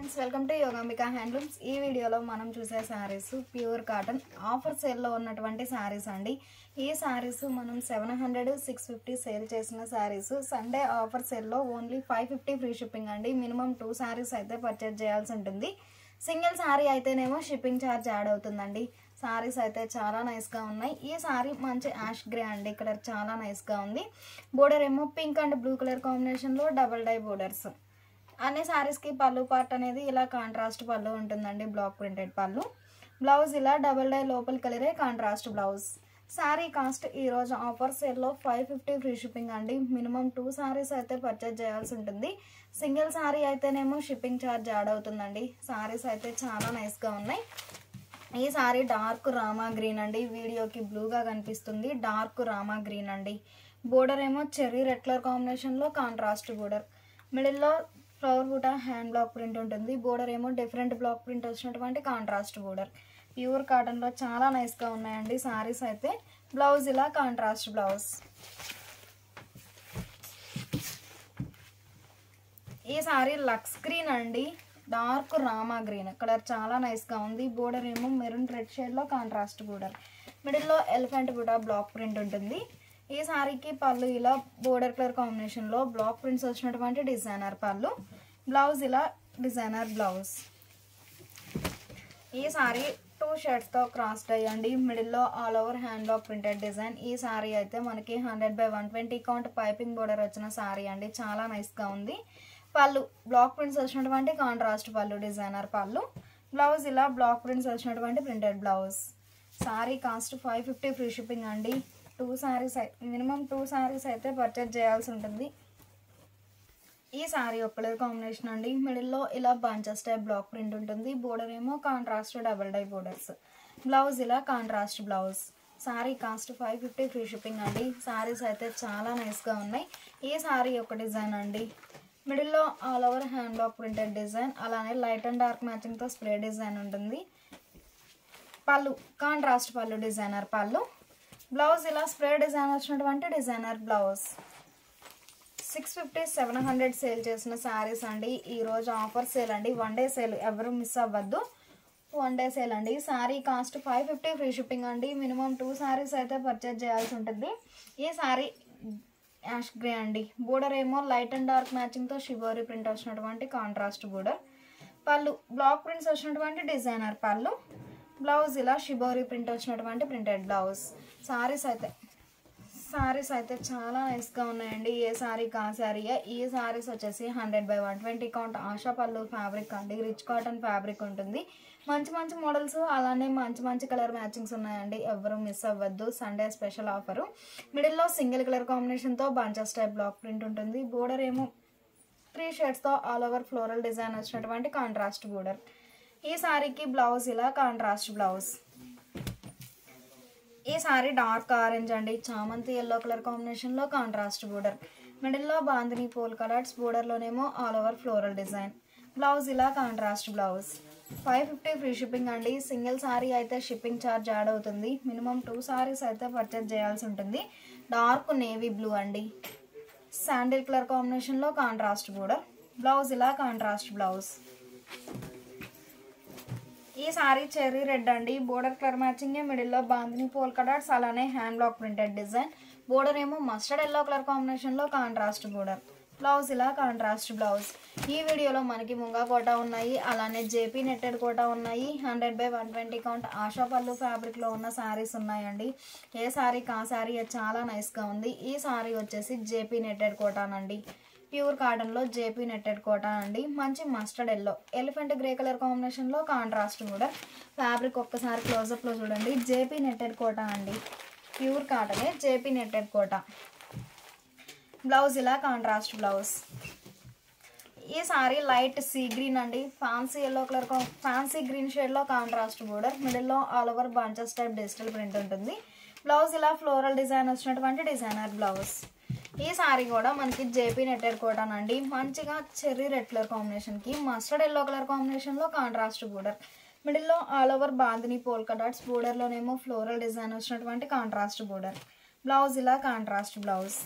Friends welcome to Yogambika handlooms. ఈ వీడియోలో మనం చూసే శారీస్ ప్యూర్ కాటన్ ఆఫర్ సేల్లో ఉన్నటువంటి శారీస్ అండి. ఈ శారీస్ మనం 700 650 సేల్ చేసిన శారీస్. సండే ఆఫర్ సేల్లో ఓన్లీ 550 ఫ్రీ షిప్పింగ్ అండి. మినిమం 2 శారీస్ అయితే పర్చేజ్ చేయాల్సి ఉంటుంది. సింగిల్ శారీ అయితేనేమో షిప్పింగ్ ఛార్జ్ యాడ్ అవుతుందండి. శారీస్ అయితే చాలా నైస్గా ఉన్నాయి. ఈ శారీ మంచి యాష్ గ్రే అండి, కలర్ చాలా నైస్గా ఉంది. బోర్డర్ ఏమో పింక్ అండ్ బ్లూ కలర్ కాంబినేషన్లో డబల్ డై బోర్డర్స్. అన్ని శారీస్కి పళ్ళు పార్ట్ అనేది ఇలా కాంట్రాస్ట్ పళ్ళు ఉంటుందండి, బ్లాక్ ప్రింటెడ్ పళ్ళు. బ్లౌజ్ ఇలా డబల్ డై లోపల కలరే కాంట్రాస్ట్ బ్లౌజ్. శారీ కాస్ట్ ఈరోజు ఆఫర్ సేల్లో 550 ఫ్రీ షిప్పింగ్ అండి. మినిమం 2 శారీస్ అయితే పర్చేజ్ చేయాల్సి ఉంటుంది. సింగిల్ శారీ అయితేనేమో షిప్పింగ్ ఛార్జ్ యాడ్ అవుతుందండి. శారీస్ అయితే చాలా నైస్గా ఉన్నాయి. ఈ శారీ డార్క్ రామా గ్రీన్ అండి, వీడియోకి బ్లూగా కనిపిస్తుంది. డార్క్ రామా గ్రీన్ అండి. బోర్డర్ ఏమో చెర్రీ రెడ్ కలర్ కాంబినేషన్లో కాంట్రాస్ట్ బోర్డర్. మిడిల్లో ఫ్లవర్ బూటా హ్యాండ్ బ్లాక్ ప్రింట్ ఉంటుంది. బోర్డర్ ఏమో డిఫరెంట్ బ్లాక్ ప్రింట్ వచ్చినటువంటి కాంట్రాస్ట్ బోర్డర్. ప్యూర్ కాటన్లో చాలా నైస్గా ఉన్నాయండి శారీస్ అయితే. బ్లౌజ్ ఇలా కాంట్రాస్ట్ బ్లౌజ్. ఈ శారీ లక్స్ గ్రీన్ అండి, డార్క్ రామా గ్రీన్ కలర్ చాలా నైస్గా ఉంది. బోర్డర్ ఏమో మెరూన్ రెడ్ షేడ్లో కాంట్రాస్ట్ బోర్డర్. మిడిల్లో ఎలిఫెంట్ బూటా బ్లాక్ ప్రింట్ ఉంటుంది. ఈ శారీకి పళ్ళు ఇలా బోర్డర్ కలర్ కాంబినేషన్లో బ్లాక్ ప్రింట్స్ వచ్చినటువంటి డిజైనర్ పళ్ళు. బ్లౌజ్ ఇలా డిజైనర్ బ్లౌజ్. ఈ శారీ 2 షేడ్స్తో క్రాస్ డై అండి. మిడిల్లో all over hand block printed design. ఈ శారీ అయితే మనకి 100/120 కౌంట్ పైపింగ్ బోర్డర్ వచ్చిన శారీ అండి, చాలా నైస్గా ఉంది. పళ్ళు బ్లాక్ ప్రింట్స్ వచ్చినటువంటి కాంట్రాస్ట్ పళ్ళు, డిజైనర్ పళ్ళు. బ్లౌజ్ ఇలా బ్లాక్ ప్రింట్స్ వచ్చినటువంటి printed blouse. Sari cost 550 free shipping అండి. 2 శారీస్ మినిమం 2 శారీస్ అయితే పర్చేజ్ చేయాల్సి ఉంటుంది. ఈ శారీ ఒక కలర్ కాంబినేషన్ అండి. మిడిల్లో ఇలా బంచెస్ టైప్ బ్లాక్ ప్రింట్ ఉంటుంది. బోర్డర్ ఏమో contrast double dye borders. Blouse ఇలా contrast blouse. Sari cost 550 free shipping అండి. శారీస్ అయితే చాలా నైస్గా ఉన్నాయి. ఈ శారీ ఒక డిజైన్ అండి. మిడిల్లో all over hand block printed design, అలానే లైట్ అండ్ డార్క్ మ్యాచింగ్తో స్ప్రే డిజైన్ ఉంటుంది. పళ్ళు కాంట్రాస్ట్ పళ్ళు, డిజైనర్ పళ్ళు. బ్లౌజ్ ఇలా స్ప్రే డిజైన్ వచ్చినటువంటి డిజైనర్ బ్లౌజ్. 650 700 సేల్ చేసిన శారీస్ అండి. ఈరోజు ఆఫర్ సేల్ అండి, 1 డే సేల్, ఎవరు మిస్ అవ్వద్దు. 1 డే సేల్ అండి. శారీ కాస్ట్ 550 ఫ్రీ షిప్పింగ్ అండి. మినిమం 2 శారీస్ అయితే పర్చేజ్ చేయాల్సి ఉంటుంది. ఈ శారీ యాష్ గ్రే అండి. బోర్డర్ ఏమో లైట్ అండ్ డార్క్ మ్యాచింగ్తో షిబోరీ ప్రింట్ వచ్చినటువంటి కాంట్రాస్ట్ బోర్డర్. పళ్ళు బ్లాక్ ప్రింట్స్ వచ్చినటువంటి డిజైనర్ పళ్ళు. బ్లౌజ్ ఇలా షిబోరీ ప్రింట్ వచ్చినటువంటి ప్రింటెడ్ బ్లౌజ్. శారీస్ అయితే చాలా నైస్గా ఉన్నాయండి. ఏ శారీ కా శారీయే. ఈ శారీస్ వచ్చేసి 100/120 కౌంట్ ఆశా పళ్ళు ఫ్యాబ్రిక్ అండి, రిచ్ కాటన్ ఫ్యాబ్రిక్ ఉంటుంది. మంచి మంచి మోడల్స్, అలానే మంచి మంచి కలర్ మ్యాచింగ్స్ ఉన్నాయండి, ఎవరు మిస్ అవ్వద్దు. Sunday special offer. మిడిల్లో సింగిల్ కలర్ కాంబినేషన్తో బంచెస్ టైప్ బ్లాక్ ప్రింట్ ఉంటుంది. బోర్డర్ ఏమో 3 షేడ్స్తో ఆల్ ఓవర్ ఫ్లోరల్ డిజైన్ వచ్చినటువంటి కాంట్రాస్ట్ బోర్డర్. ఈ శారీకి బ్లౌజ్ ఇలా కాంట్రాస్ట్ బ్లౌజ్. ఈ శారీ డార్క్ ఆరెంజ్ అండి, చామంతి ఎల్లో కలర్ కాంబినేషన్లో కాంట్రాస్ట్ బోర్డర్. మిడిల్లో బాందిని పోల్ కలర్స్, బోర్డర్లోనేమో all over floral design. Blouse ఇలా కాంట్రాస్ట్ బ్లౌజ్. 550 ఫ్రీ షిప్పింగ్ అండి. సింగిల్ శారీ అయితే షిప్పింగ్ ఛార్జ్ యాడ్ అవుతుంది. మినిమం 2 శారీస్ అయితే పర్చేజ్ చేయాల్సి ఉంటుంది. డార్క్ నేవీ బ్లూ అండి, శాండిల్ కలర్ కాంబినేషన్లో కాంట్రాస్ట్ బోర్డర్. బ్లౌజ్ ఇలా కాంట్రాస్ట్ బ్లౌజ్. ఈ శారీ చెర్రీ రెడ్ అండి, బోర్డర్ కలర్ మ్యాచింగ్. మిడిల్లో బాందిని పోల్ కలర్స్, అలానే hand block printed design. Border ఏమో మస్టర్డ్ ఎల్లో కలర్ కాంబినేషన్లో కాంట్రాస్ట్ బోర్డర్. బ్లౌజ్ ఇలా కాంట్రాస్ట్ బ్లౌజ్. ఈ వీడియోలో మనకి ముంగా కోట ఉన్నాయి, అలానే జేపీ నెట్టెడ్ కోట ఉన్నాయి. 100/120 కౌంట్ ఆశా పళ్ళు ఫ్యాబ్రిక్లో ఉన్న శారీస్ ఉన్నాయండి. ఏ శారీ కా శారీ చాలా నైస్గా ఉంది. ఈ శారీ వచ్చేసి జేపీ నెట్టెడ్ కోటానండి, ప్యూర్ కాటన్లో జేపీ నెట్టెడ్ కోటా అండి. మంచి mustard yellow elephant grey colour కాంబినేషన్లో కాంట్రాస్ట్ కూడా. ఫ్యాబ్రిక్ ఒక్కసారి క్లోజప్లో చూడండి. జేపీ నెట్టెడ్ కోటా అండి, ప్యూర్ కాటనే జేపీ నెట్టెడ్ కోటా. బ్లౌజ్ ఇలా కాంట్రాస్ట్ బ్లౌజ్. ఈ సారీ లైట్ సీ గ్రీన్ అండి, fancy yellow colour fancy green షేడ్లో కాంట్రాస్ట్ బోర్డర్. మిడిల్లో all over bunches type digital print ఉంటుంది. బ్లౌజ్ ఇలా ఫ్లోరల్ డిజైన్ వచ్చినటువంటి డిజైనర్ బ్లౌజ్. ఈ శారీ కూడా మనకి జేపీ నెట్టెడ్ కోటానండి. మంచిగా చెర్రీ రెడ్ కలర్ కాంబినేషన్కి మస్టర్డ్ ఎల్లో కలర్ కాంబినేషన్లో కాంట్రాస్ట్ బోర్డర్. మిడిల్లో all over bandhani polka dots, బోర్డర్లోనేమో ఫ్లోరల్ డిజైన్ వచ్చినటువంటి కాంట్రాస్ట్ బోర్డర్. బ్లౌజ్ ఇలా కాంట్రాస్ట్ బ్లౌజ్.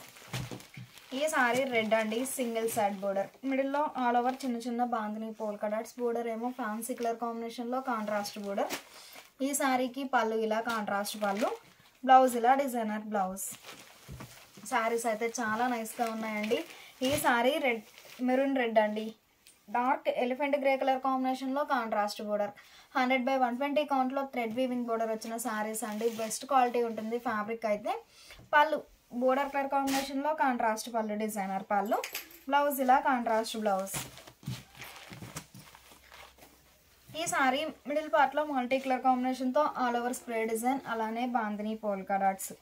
ఈ సారీ రెడ్ అండి, సింగిల్ సైడ్ బోర్డర్, మిడిల్లో ఆల్ ఓవర్ చిన్న చిన్న బాందిని పోల్కా డాట్స్, బోర్డర్ ఏమో ఫ్యాన్సీ కలర్ కాంబినేషన్లో కాంట్రాస్ట్ బోర్డర్. ఈ సారీకి పళ్ళు ఇలా కాంట్రాస్ట్ పళ్ళు, బ్లౌజ్ ఇలా డిజైనర్ బ్లౌజ్. సారీస్ అయితే చాలా నైస్గా ఉన్నాయండి. ఈ సారీ రెడ్, మెరూన్ రెడ్ అండి, డార్క్ ఎలిఫెంట్ గ్రే కలర్ కాంబినేషన్లో కాంట్రాస్ట్ బోర్డర్. 100/120 కౌంట్లో థ్రెడ్ వీవింగ్ బోర్డర్ వచ్చిన సారీస్ అండి. బెస్ట్ క్వాలిటీ ఉంటుంది ఫ్యాబ్రిక్ అయితే. పళ్ళు బోర్డర్ కలర్ కాంబినేషన్లో కాంట్రాస్ట్ పళ్ళు, డిజైనర్ పళ్ళు, బ్లౌజ్ ఇలా కాంట్రాస్ట్ బ్లౌజ్. ఈ సారీ మిడిల్ పార్ట్లో మల్టీ కలర్ కాంబినేషన్తో ఆల్ ఓవర్ స్ప్రే డిజైన్, అలానే బాందిని పోల్కా డాట్స్.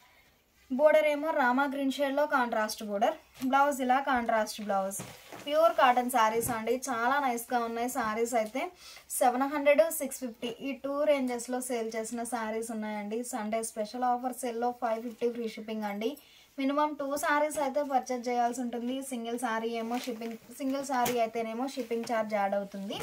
బోర్డర్ ఏమో రామా గ్రీన్ షేడ్లో కాంట్రాస్ట్ బోర్డర్, బ్లౌజ్ ఇలా contrast blouse. Pure cotton saris అండి, చాలా నైస్గా ఉన్నాయి శారీస్ అయితే. 700, 650 ఈ 2 రేంజెస్లో సేల్ చేసిన శారీస్ ఉన్నాయండి. సండే స్పెషల్ ఆఫర్ సేల్లో 550 ఫ్రీ షిప్పింగ్ అండి. మినిమం 2 శారీస్ అయితే పర్చేజ్ చేయాల్సి ఉంటుంది. సింగిల్ శారీ అయితేనేమో షిప్పింగ్ ఛార్జ్ యాడ్ అవుతుంది.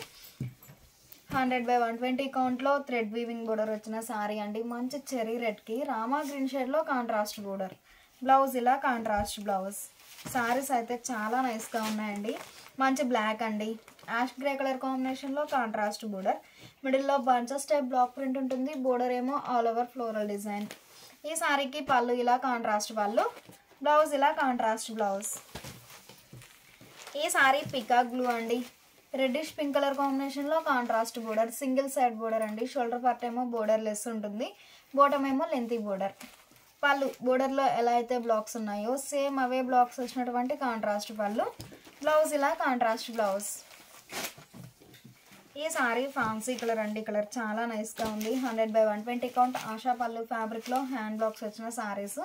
100/120 కౌంట్లో థ్రెడ్ వీవింగ్ బోర్డర్ వచ్చిన సారీ అండి. మంచి చెరీ రెడ్కి రామా గ్రీన్ షేడ్లో కాంట్రాస్ట్ బోర్డర్, బ్లౌజ్ ఇలా కాంట్రాస్ట్ బ్లౌజ్. సారీస్ అయితే చాలా నైస్గా ఉన్నాయండి. మంచి బ్లాక్ అండి, యాష్ గ్రే కలర్ కాంబినేషన్లో కాంట్రాస్ట్ బోర్డర్, మిడిల్లో బంచెస్ టైప్ బ్లాక్ ప్రింట్ ఉంటుంది. బోర్డర్ ఏమో ఆల్ ఓవర్ ఫ్లోరల్ డిజైన్. ఈ సారీకి పళ్ళు ఇలా కాంట్రాస్ట్ పళ్ళు, బ్లౌజ్ ఇలా కాంట్రాస్ట్ బ్లౌజ్. ఈ సారీ పికాక్ బ్లూ అండి, రెడ్డిష్ పింక్ కలర్ కాంబినేషన్లో contrast border, single side border అండి. షోల్డర్ పార్ట్ ఏమో బోర్డర్ లెస్ ఉంటుంది, బాటమ్ ఏమో లెంతీ బోర్డర్. పళ్ళు బోర్డర్లో ఎలా అయితే బ్లాక్స్ ఉన్నాయో సేమ్ అవే బ్లాక్స్ వచ్చినటువంటి కాంట్రాస్ట్ పళ్ళు, బ్లౌజ్ ఇలా కాంట్రాస్ట్ బ్లౌజ్. ఈ సారీ ఫ్యాన్సీ కలర్ అండి, కలర్ చాలా నైస్గా ఉంది. 100/120 కౌంట్ ఆశా పళ్ళు ఫ్యాబ్రిక్లో హ్యాండ్ బ్లాక్స్ వచ్చిన సారీస్.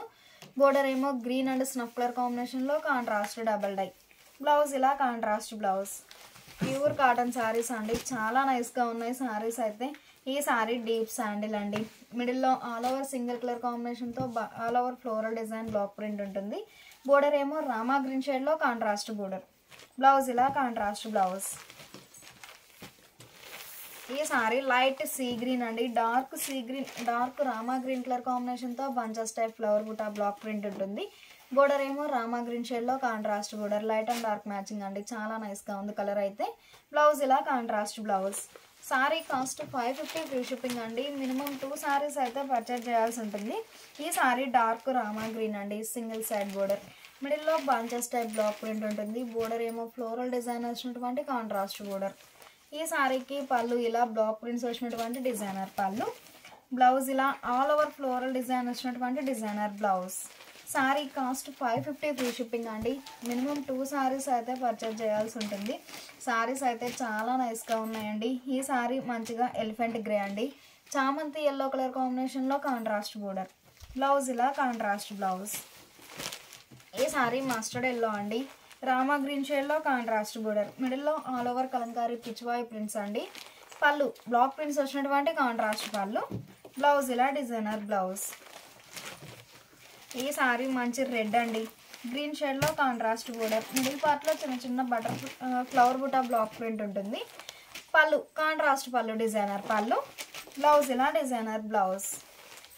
బోర్డర్ ఏమో గ్రీన్ అండ్ స్నఫ్ కలర్ కాంబినేషన్లో కాంట్రాస్ట్ డబల్ డై, బ్లౌజ్ ఇలా contrast blouse. Pure cotton saris అండి, చాలా నైస్గా ఉన్నాయి శారీస్ అయితే. ఈ సారీ డీప్ శాండిల్ అండి, మిడిల్లో ఆల్ ఓవర్ సింగిల్ కలర్ కాంబినేషన్తో all over floral design block print ఉంటుంది. బోర్డర్ ఏమో రామా గ్రీన్ షేడ్లో కాంట్రాస్ట్ బోర్డర్, బ్లౌజ్ ఇలా కాంట్రాస్ట్ బ్లౌజ్. ఈ సారీ లైట్ సీ గ్రీన్ అండి, dark sea green, dark Rama green colour కాంబినేషన్తో bunches type flower buta block print ఉంటుంది. Border ఏమో రామా గ్రీన్ షేడ్లో contrast border, light and dark matching అండి, చాలా నైస్గా ఉంది కలర్ అయితే. బ్లౌజ్ ఇలా contrast blouse. Sari cost 550 free shipping అండి. మినిమం 2 సారీస్ అయితే పర్చేజ్ చేయాల్సి ఉంటుంది. ఈ సారీ డార్క్ రామా గ్రీన్ అండి, సింగిల్ సైడ్ బోర్డర్, మిడిల్లో బంచెస్ టైప్ బ్లాక్ ప్రింట్ ఉంటుంది. బోర్డర్ ఏమో ఫ్లోరల్ డిజైన్ వచ్చినటువంటి కాంట్రాస్ట్ బోర్డర్. ఈ సారీకి పళ్ళు ఇలా బ్లాక్ ప్రింట్స్ వచ్చినటువంటి డిజైనర్ పళ్ళు, బ్లౌజ్ ఇలా ఆల్ ఓవర్ ఫ్లోరల్ డిజైన్ వచ్చినటువంటి designer blouse. Sari cost 550 free shipping అండి. మినిమం 2 సారీస్ అయితే పర్చేజ్ చేయాల్సి ఉంటుంది. సారీస్ అయితే చాలా నైస్గా ఉన్నాయండి. ఈ సారీ మంచిగా ఎలిఫెంట్ గ్రే అండి, చామంతి ఎల్లో కలర్ కాంబినేషన్లో కాంట్రాస్ట్ బోర్డర్, బ్లౌజ్ ఇలా కాంట్రాస్ట్ బ్లౌజ్. ఈ సారీ మస్టర్డ్ ఎల్లో అండి, రామా గ్రీన్ షేడ్లో కాంట్రాస్ట్ బోర్డర్, మిడిల్లో all over Kalamkari Pichwai prints అండి. పళ్ళు బ్లాక్ ప్రింట్స్ వచ్చినటువంటి కాంట్రాస్ట్ పళ్ళు, బ్లౌజ్ ఇలా డిజైనర్ బ్లౌజ్. ఈ సారీ మంచి రెడ్ అండి, గ్రీన్ షేడ్లో కాంట్రాస్ట్ బోర్డర్, మిడిల్ పార్ట్లో చిన్న చిన్న ఫ్లవర్ బుటా బ్లాక్ ప్రింట్ ఉంటుంది. పళ్ళు కాంట్రాస్ట్ పళ్ళు, డిజైనర్ పళ్ళు, బ్లౌజ్ ఇలా డిజైనర్ బ్లౌజ్.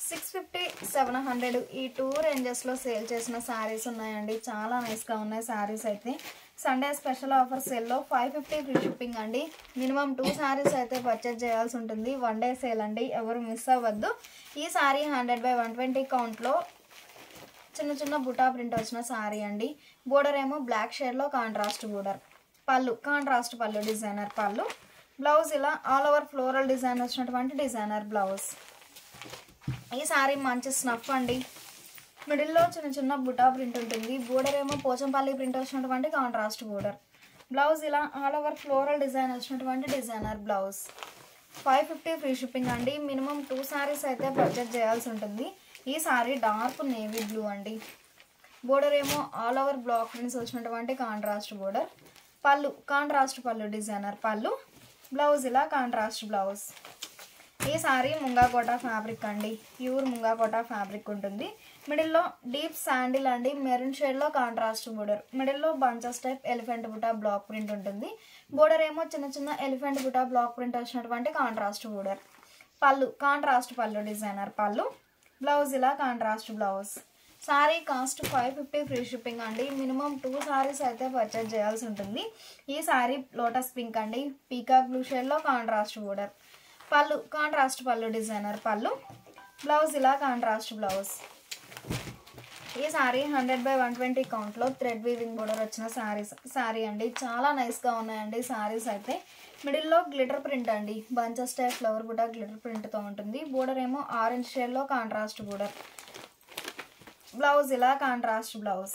650, 700 ఈ 2 రేంజెస్లో సేల్ చేసిన శారీస్ ఉన్నాయండి. చాలా నైస్గా ఉన్నాయి శారీస్ అయితే. సండే స్పెషల్ ఆఫర్ సేల్లో 550 ఫ్రీ షిప్పింగ్ అండి. మినిమం 2 శారీస్ అయితే పర్చేజ్ చేయాల్సి ఉంటుంది. 1 డే సేల్ అండి, ఎవరు మిస్ అవ్వద్దు. ఈ సారీ 100/120 కౌంట్లో చిన్న చిన్న బుటా ప్రింట్ వచ్చిన సారీ అండి. బోర్డర్ ఏమో బ్లాక్ షేడ్లో కాంట్రాస్ట్ బోర్డర్, పళ్ళు కాంట్రాస్ట్ పళ్ళు, డిజైనర్ పళ్ళు, బ్లౌజ్ ఇలా ఆల్ ఓవర్ ఫ్లోరల్ డిజైన్ వచ్చినటువంటి డిజైనర్ బ్లౌజ్. ఈ సారీ మంచి స్నఫ్ అండి, మిడిల్లో చిన్న చిన్న బుటా ప్రింట్ ఉంటుంది. బోర్డర్ ఏమో పోచంపల్లి ప్రింట్ వచ్చినటువంటి కాంట్రాస్ట్ బోర్డర్, బ్లౌజ్ ఇలా ఆల్ ఓవర్ ఫ్లోరల్ డిజైన్ వచ్చినటువంటి డిజైనర్ బ్లౌజ్. 550 ఫ్రీ షిప్పింగ్ అండి. మినిమం 2 సారీస్ అయితే పర్చేజ్ చేయాల్సి ఉంటుంది. ఈ సారీ డార్క్ నేవీ బ్లూ అండి, బోర్డర్ ఏమో ఆల్ ఓవర్ బ్లాక్ ప్రింట్స్ వచ్చినటువంటి కాంట్రాస్ట్ బోర్డర్, పళ్ళు కాంట్రాస్ట్ పళ్ళు, డిజైనర్ పళ్ళు, బ్లౌజ్ ఇలా కాంట్రాస్ట్ బ్లౌజ్. ఈ సారీ ముంగా కోటా ఫ్యాబ్రిక్ అండి, ప్యూర్ ముంగా కోటా ఫ్యాబ్రిక్ ఉంటుంది. మిడిల్లో డీప్ శాండిల్ అండి, మెరూన్ షేడ్లో కాంట్రాస్ట్ బోర్డర్, మిడిల్లో bunches type elephant buta block print ఉంటుంది. బోర్డర్ ఏమో చిన్న చిన్న ఎలిఫెంట్ బుటా బ్లాక్ ప్రింట్ వచ్చినటువంటి కాంట్రాస్ట్ బోర్డర్, పళ్ళు కాంట్రాస్ట్ పళ్ళు, డిజైనర్ పళ్ళు, బ్లౌజ్ ఇలా contrast blouse. Sari cost 550 free shipping అండి. మినిమం 2 సారీస్ అయితే పర్చేజ్ చేయాల్సి ఉంటుంది. ఈ సారీ లోటస్ పింక్ అండి, పీకాక్ బ్లూ షేడ్లో కాంట్రాస్ట్ బోర్డర్. పళ్ళు కాంట్రాస్ట్ పళ్ళు, డిజైనర్ పళ్ళు. బ్లౌజ్ ఇలా కాంట్రాస్ట్ బ్లౌజ్. ఈ సారీ 100/120 కౌంట్లో థ్రెడ్ వీవింగ్ బోర్డర్ వచ్చిన సారీ అండి. చాలా నైస్గా ఉన్నాయండి సారీస్ అయితే. మిడిల్లో గ్లిటర్ ప్రింట్ అండి, బంచెస్ టైప్ ఫ్లవర్ బుట్ట గ్లిటర్ ప్రింట్తో ఉంటుంది. బోర్డర్ ఏమో ఆరెంజ్ షేడ్లో కాంట్రాస్ట్ బోర్డర్. బ్లౌజ్ ఇలా కాంట్రాస్ట్ బ్లౌజ్.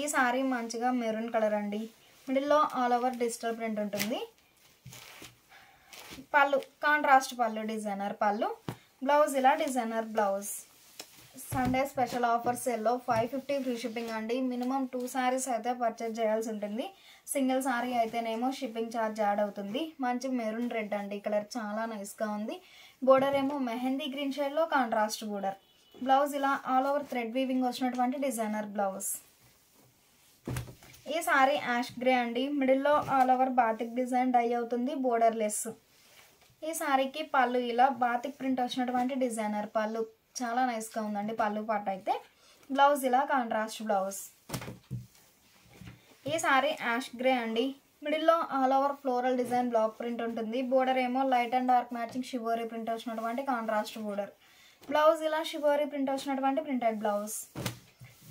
ఈ సారీ మంచిగా మెరూన్ కలర్ అండి. మిడిల్లో ఆల్ ఓవర్ డిజిటల్ ప్రింట్ ఉంటుంది. పళ్ళు కాంట్రాస్ట్ పళ్ళు, డిజైనర్ పళ్ళు. బ్లౌజ్ ఇలా designer blouse. Sunday special offer సేల్లో 550 ఫ్రీ షిప్పింగ్ అండి. మినిమం 2 సారీస్ అయితే పర్చేజ్ చేయాల్సి ఉంటుంది. సింగిల్ సారీ అయితేనేమో షిప్పింగ్ ఛార్జ్ యాడ్ అవుతుంది. మంచి మెరూన్ రెడ్ అండి, కలర్ చాలా నైస్గా ఉంది. బోర్డర్ ఏమో మెహందీ గ్రీన్ షేడ్లో కాంట్రాస్ట్ బోర్డర్. బ్లౌజ్ ఇలా ఆల్ ఓవర్ థ్రెడ్ వీవింగ్ వచ్చినటువంటి డిజైనర్ బ్లౌజ్. ఈ సారీ యాష్ గ్రే అండి. మిడిల్లో all over batik design dye అవుతుంది, బోర్డర్ లెస్. ఈ సారీకి పళ్ళు ఇలా బాతిక్ ప్రింట్ వచ్చినటువంటి డిజైనర్ పళ్ళు, చాలా నైస్గా ఉందండి పళ్ళు పాట అయితే. బ్లౌజ్ ఇలా కాంట్రాస్ట్ బ్లౌజ్. ఈ సారీ యాష్ గ్రే అండి. మిడిల్లో all over floral design block print ఉంటుంది. బోర్డర్ ఏమో light and dark matching shibori print వచ్చినటువంటి కాంట్రాస్ట్ బోర్డర్. బ్లౌజ్ ఇలా షివోరీ ప్రింట్ వచ్చినటువంటి ప్రింటెడ్ బ్లౌజ్.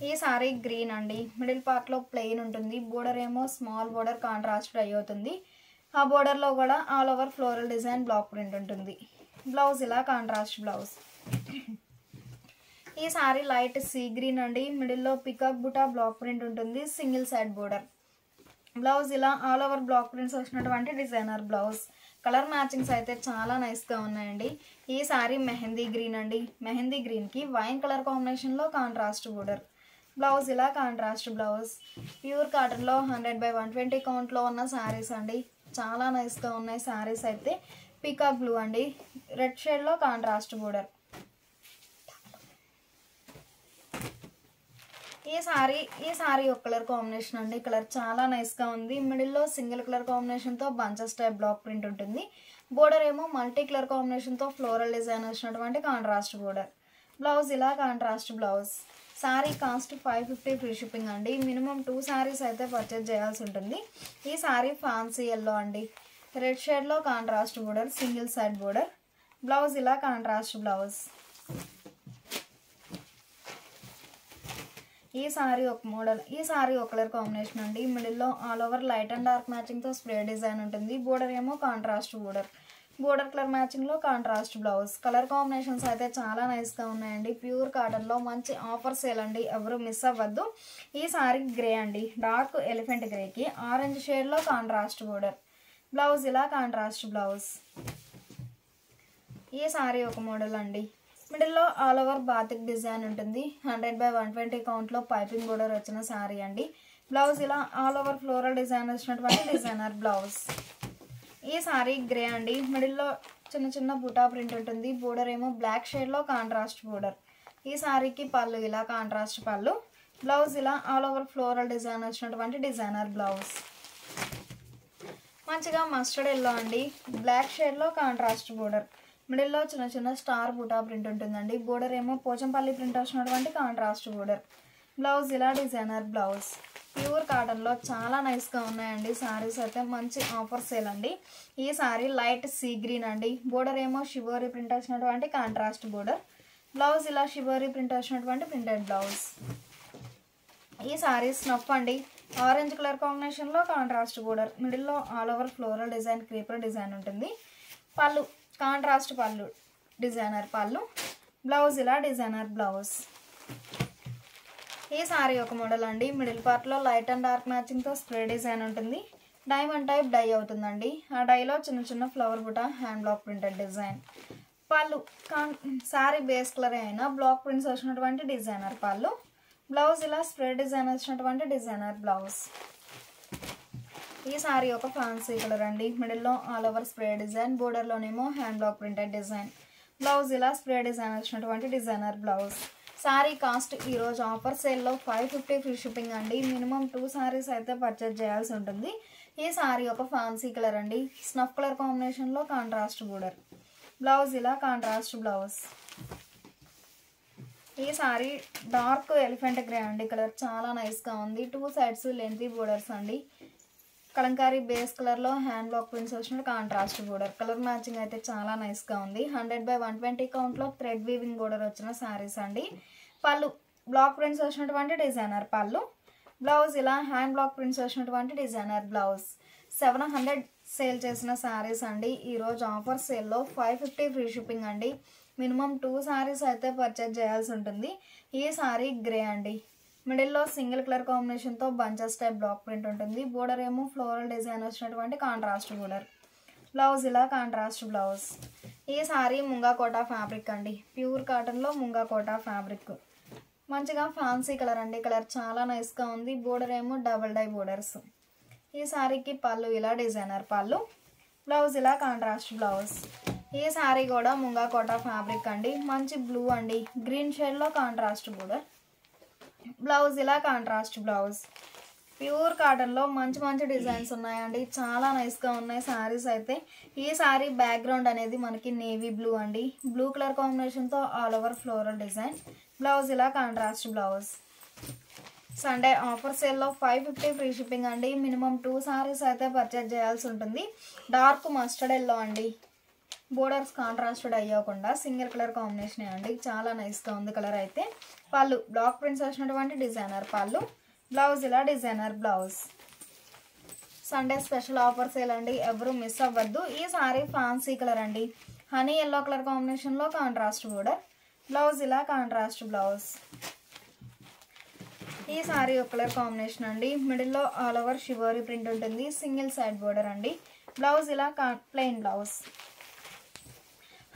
ఈ సారీ గ్రీన్ అండి. మిడిల్ పార్ట్లో ప్లెయిన్ ఉంటుంది. బోర్డర్ ఏమో స్మాల్ బోర్డర్ కాంట్రాస్ట్ డై అవుతుంది. ఆ బోర్డర్లో కూడా all over floral design block print ఉంటుంది. బ్లౌజ్ ఇలా కాంట్రాస్ట్ బ్లౌజ్. ఈ సారీ లైట్ సీ గ్రీన్ అండి. మిడిల్లో పికాక్ బుటా బ్లాక్ ప్రింట్ ఉంటుంది, సింగిల్ సైడ్ బోర్డర్. బ్లౌజ్ ఇలా ఆల్ ఓవర్ బ్లాక్ ప్రింట్స్ వచ్చినటువంటి డిజైనర్ బ్లౌజ్. కలర్ మ్యాచింగ్స్ అయితే చాలా నైస్గా ఉన్నాయండి. ఈ సారీ మెహందీ గ్రీన్ అండి. మెహందీ గ్రీన్కి వైన్ కలర్ కాంబినేషన్లో కాంట్రాస్ట్ బోర్డర్. బ్లౌజ్ ఇలా కాంట్రాస్ట్ బ్లౌజ్. ప్యూర్ కాటన్లో 100/120 కౌంట్లో ఉన్న శారీస్ అండి. చాలా నైస్గా ఉన్నాయి శారీస్ అయితే. పీకాక్ బ్లూ అండి, రెడ్ షేడ్లో కాంట్రాస్ట్ బోర్డర్. ఈ సారీ ఒక కలర్ కాంబినేషన్ అండి. కలర్ చాలా నైస్గా ఉంది. మిడిల్లో సింగిల్ కలర్ కాంబినేషన్తో బంచెస్ టైప్ బ్లాక్ ప్రింట్ ఉంటుంది. బోర్డర్ ఏమో మల్టీ కలర్ కాంబినేషన్తో ఫ్లోరల్ డిజైన్ వచ్చినటువంటి కాంట్రాస్ట్ బోర్డర్. బ్లౌజ్ ఇలా contrast blouse. Sari cost 550 free shipping అండి. మినిమం 2 సారీస్ అయితే పర్చేజ్ చేయాల్సి ఉంటుంది. ఈ సారీ ఫ్యాన్సీ ఎల్లో అండి. రెడ్ షేడ్లో contrast border, single side border. Blouse ఇలా కాంట్రాస్ట్ బ్లౌజ్. ఈ సారీ ఒక మోడల్. ఈ సారీ ఒక కలర్ కాంబినేషన్ అండి. మిడిల్లో all over light and dark మ్యాచింగ్తో స్ప్రే డిజైన్ ఉంటుంది. బోర్డర్ ఏమో కాంట్రాస్ట్ బోర్డర్. బోర్డర్ కలర్ మ్యాచింగ్లో కాంట్రాస్ట్ బ్లౌజ్. కలర్ కాంబినేషన్స్ అయితే చాలా నైస్గా ఉన్నాయండి. ప్యూర్ కాటన్లో మంచి ఆఫర్ సేల్ అండి, ఎవరు మిస్ అవ్వద్దు. ఈ సారీ గ్రే అండి. డార్క్ ఎలిఫెంట్ గ్రేకి ఆరెంజ్ షేడ్లో కాంట్రాస్ట్ బోర్డర్. బ్లౌజ్ ఇలా కాంట్రాస్ట్ బ్లౌజ్. ఈ సారీ ఒక మోడల్ అండి. మిడిల్లో ఆల్ ఓవర్ బాతిక్ డిజైన్ ఉంటుంది. 100/120 కౌంట్లో పైపింగ్ బోర్డర్ వచ్చిన సారీ అండి. బ్లౌజ్ ఇలా ఆల్ ఓవర్ ఫ్లోరల్ డిజైన్ వచ్చినటువంటి డిజైనర్ బ్లౌజ్. ఈ సారీ గ్రే అండి. మిడిల్లో చిన్న చిన్న బుటా ప్రింట్ ఉంటుంది. బోర్డర్ ఏమో బ్లాక్ షేడ్లో కాంట్రాస్ట్ బోర్డర్. ఈ సారీకి పళ్ళు ఇలా కాంట్రాస్ట్ పళ్ళు. బ్లౌజ్ ఇలా ఆల్ ఓవర్ ఫ్లోరల్ డిజైన్ వచ్చినటువంటి డిజైనర్ బ్లౌజ్. మంచిగా మస్టర్డ్ ఎల్లో అండి. బ్లాక్ షేడ్లో కాంట్రాస్ట్ బోర్డర్. మిడిల్లో చిన్న చిన్న స్టార్ బుటా ప్రింట్ ఉంటుందండి. బోర్డర్ ఏమో పోచంపల్లి ప్రింట్ వచ్చినటువంటి కాంట్రాస్ట్ బోర్డర్. బ్లౌజ్ ఇలా డిజైనర్ బ్లౌజ్. ప్యూర్ కాటన్లో చాలా నైస్గా ఉన్నాయండి సారీస్ అయితే. మంచి ఆఫర్ సేల్ అండి. ఈ సారీ లైట్ సీ గ్రీన్ అండి. బోర్డర్ ఏమో షివోరీ ప్రింట్ వచ్చినటువంటి కాంట్రాస్ట్ బోర్డర్. బ్లౌజ్ ఇలా షివోరీ ప్రింట్ వచ్చినటువంటి ప్రింటెడ్ బ్లౌజ్. ఈ సారీ స్నఫ్ అండి. ఆరెంజ్ కలర్ కాంబినేషన్లో కాంట్రాస్ట్ బోర్డర్. మిడిల్లో all over floral design creeper design ఉంటుంది. పళ్ళు కాంట్రాస్ట్ పళ్ళు, డిజైనర్ పళ్ళు. బ్లౌజ్ ఇలా డిజైనర్ బ్లౌజ్. ఈ సారీ ఒక మోడల్ అండి. మిడిల్ పార్ట్లో లైట్ అండ్ డార్క్ మ్యాచింగ్తో స్ప్రే డిజైన్ ఉంటుంది. డైమండ్ టైప్ డై అవుతుందండి. ఆ డైలో చిన్న చిన్న flower buta hand block printed design. Pallu sari base colour అయినా బ్లాక్ ప్రింట్స్ వచ్చినటువంటి డిజైనర్ పళ్ళు. బ్లౌజ్ ఇలా స్ప్రే డిజైన్ వచ్చినటువంటి డిజైనర్ బ్లౌజ్. ఈ సారీ ఒక ఫ్యాన్సీ కలర్ అండి. మిడిల్లో ఆల్ ఓవర్ స్ప్రే డిజైన్. బోర్డర్లోనేమో hand block printed design. Blouse ఇలా స్ప్రే డిజైన్ వచ్చినటువంటి డిజైనర్ బ్లౌజ్. సారీ కాస్ట్ ఈరోజు ఆఫర్ సేల్లో 550 ఫ్రీ షిప్పింగ్ అండి. మినిమం 2 సారీస్ అయితే పర్చేజ్ చేయాల్సి ఉంటుంది. ఈ సారీ ఒక ఫ్యాన్సీ కలర్ అండి. స్నఫ్ కలర్ కాంబినేషన్లో కాంట్రాస్ట్ బోర్డర్. బ్లౌజ్ ఇలా కాంట్రాస్ట్ బ్లౌజ్. ఈ సారీ డార్క్ ఎలిఫెంట్ గ్రే అండి కలర్ చాలా నైస్గా ఉంది. 2 సైడ్స్ లెంతీ బోర్డర్స్ అండి. కలంకారీ బేస్ కలర్లో హ్యాండ్ బ్లాక్ ప్రింట్స్ వచ్చిన కాంట్రాస్ట్ బోర్డర్. కలర్ మ్యాచింగ్ అయితే చాలా నైస్గా ఉంది. 100/120 కౌంట్లో థ్రెడ్ వీవింగ్ బోర్డర్ వచ్చిన శారీస్ అండి. పళ్ళు బ్లాక్ ప్రింట్స్ వచ్చినటువంటి డిజైనర్ పళ్ళు. బ్లౌజ్ ఇలా హ్యాండ్ బ్లాక్ ప్రింట్స్ వచ్చినటువంటి డిజైనర్ బ్లౌజ్. 700 సేల్ చేసిన శారీస్ అండి. ఈరోజు ఆఫర్ సేల్లో 550 ఫ్రీ షిప్పింగ్ అండి. మినిమం 2 శారీస్ అయితే పర్చేజ్ చేయాల్సి ఉంటుంది. ఈ శారీ గ్రే అండి. మిడిల్లో సింగిల్ కలర్ కాంబినేషన్తో బంచెస్ టైప్ బ్లాక్ ప్రింట్ ఉంటుంది. బోర్డర్ ఏమో ఫ్లోరల్ డిజైన్ వచ్చినటువంటి కాంట్రాస్ట్ బోర్డర్. బ్లౌజ్ ఇలా కాంట్రాస్ట్ బ్లౌజ్. ఈ శారీ ముంగా కోటా ఫ్యాబ్రిక్ అండి. ప్యూర్ కాటన్లో ముంగా కోటా ఫ్యాబ్రిక్. మంచిగా ఫ్యాన్సీ కలర్ అండి. కలర్ చాలా నైస్గా ఉంది. బోర్డర్ ఏమో డబుల్ డై బోర్డర్స్. ఈ శారీకి పళ్ళు ఇలా డిజైనర్ పళ్ళు. బ్లౌజ్ ఇలా కాంట్రాస్ట్ బ్లౌజ్. ఈ శారీ కూడా ముంగా కోటా ఫ్యాబ్రిక్ అండి. మంచి బ్లూ అండి. గ్రీన్ షేడ్లో కాంట్రాస్ట్ బోర్డర్. బ్లౌజ్ ఇలా కాంట్రాస్ట్ బ్లౌజ్. ప్యూర్ కాటన్లో మంచి మంచి డిజైన్స్ ఉన్నాయండి. చాలా నైస్గా ఉన్నాయి శారీస్ అయితే. ఈ శారీ బ్యాక్గ్రౌండ్ అనేది మనకి నేవీ బ్లూ అండి. బ్లూ కలర్ కాంబినేషన్తో all over floral design. Blouse ఇలా కాంట్రాస్ట్ బ్లౌజ్. సండే ఆఫర్ సేల్లో 550 ఫ్రీ షిప్పింగ్ అండి. మినిమం 2 శారీస్ అయితే పర్చేజ్ చేయాల్సి ఉంటుంది. డార్క్ మస్టర్డ్ ఎల్లో అండి. బోర్డర్స్ కాంట్రాస్టెడ్ అయ్యకుండా సింగిల్ కలర్ కాంబినేషన్ అండి. చాలా నైస్గా ఉంది కలర్ అయితే. పళ్ళు బ్లాక్ ప్రింట్స్ వచ్చినటువంటి డిజైనర్ పళ్ళు. బ్లౌజ్ ఇలా designer blouse. Sunday special offer sale అండి. ఎవరు మిస్ అవ్వద్దు. ఈ సారీ ఫ్యాన్సీ కలర్ అండి. హనీ ఎల్లో కలర్ కాంబినేషన్లో కాంట్రాస్ట్ బోర్డర్. బ్లౌజ్ ఇలా కాంట్రాస్ట్ బ్లౌజ్. ఈ సారీ ఒక కలర్ కాంబినేషన్ అండి. మిడిల్లో ఆల్ ఓవర్ షివోరీ ప్రింట్ ఉంటుంది. సింగిల్ సైడ్ బోర్డర్ అండి. బ్లౌజ్ ఇలా ప్లెయిన్ బ్లౌజ్.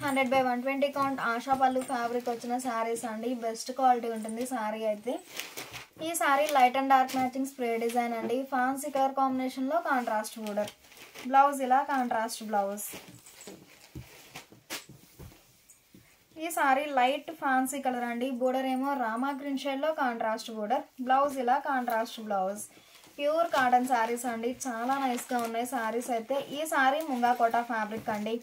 100/120 కౌంట్ ఆశా పళ్ళు ఫ్యాబ్రిక్ వచ్చిన శారీస్ అండి. బెస్ట్ క్వాలిటీ ఉంటుంది శారీ అయితే. ఈ sari light and dark matching spray design అండి. ఫ్యాన్సీ కలర్ కాంబినేషన్లో కాంట్రాస్ట్ బోర్డర్. బ్లౌజ్ ఇలా కాంట్రాస్ట్ బ్లౌజ్. ఈ సారీ లైట్ ఫ్యాన్సీ కలర్ అండి. బోర్డర్ ఏమో రామా గ్రీన్ షేడ్లో కాంట్రాస్ట్ బోర్డర్. బ్లౌజ్ ఇలా contrast blouse. Pure cotton saris అండి. చాలా నైస్గా ఉన్నాయి శారీస్ అయితే. ఈ సారీ ముంగా కోటా ఫ్యాబ్రిక్ అండి.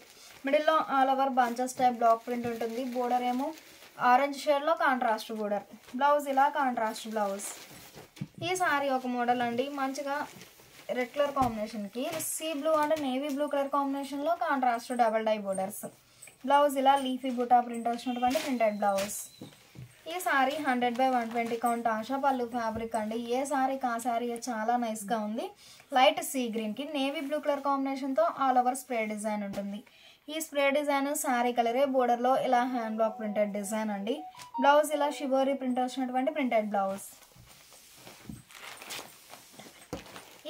మిడిల్లో all over bunches type block print ఉంటుంది. బోర్డర్ ఏమో ఆరెంజ్ షేడ్లో కాంట్రాస్ట్ బోర్డర్. బ్లౌజ్ ఇలా కాంట్రాస్ట్ బ్లౌజ్. ఈ సారీ ఒక మోడల్ అండి. మంచిగా రెడ్ కలర్ కాంబినేషన్కి sea blue and navy blue colour కాంబినేషన్లో contrast double dye borders. Blouse ఇలా లీఫీ బూటా ప్రింట్ వచ్చినటువంటి ప్రింటెడ్ బ్లౌజ్. ఈ సారీ 100/120 కౌంట్ ఆశా పళ్ళు ఫ్యాబ్రిక్ అండి. ఏ సారీకి ఆ సారీ చాలా నైస్గా ఉంది. లైట్ సీ గ్రీన్కి నేవీ బ్లూ కలర్ కాంబినేషన్తో ఆల్ ఓవర్ స్ప్రే డిజైన్ ఉంటుంది. ఈ స్ప్రే డిజైన్ శారీ కలరే. బోర్డర్లో ఇలా హ్యాండ్ బ్లాక్ ప్రింటెడ్ డిజైన్ అండి. బ్లౌజ్ ఇలా షివోరీ ప్రింట్ వచ్చినటువంటి ప్రింటెడ్ బ్లౌజ్.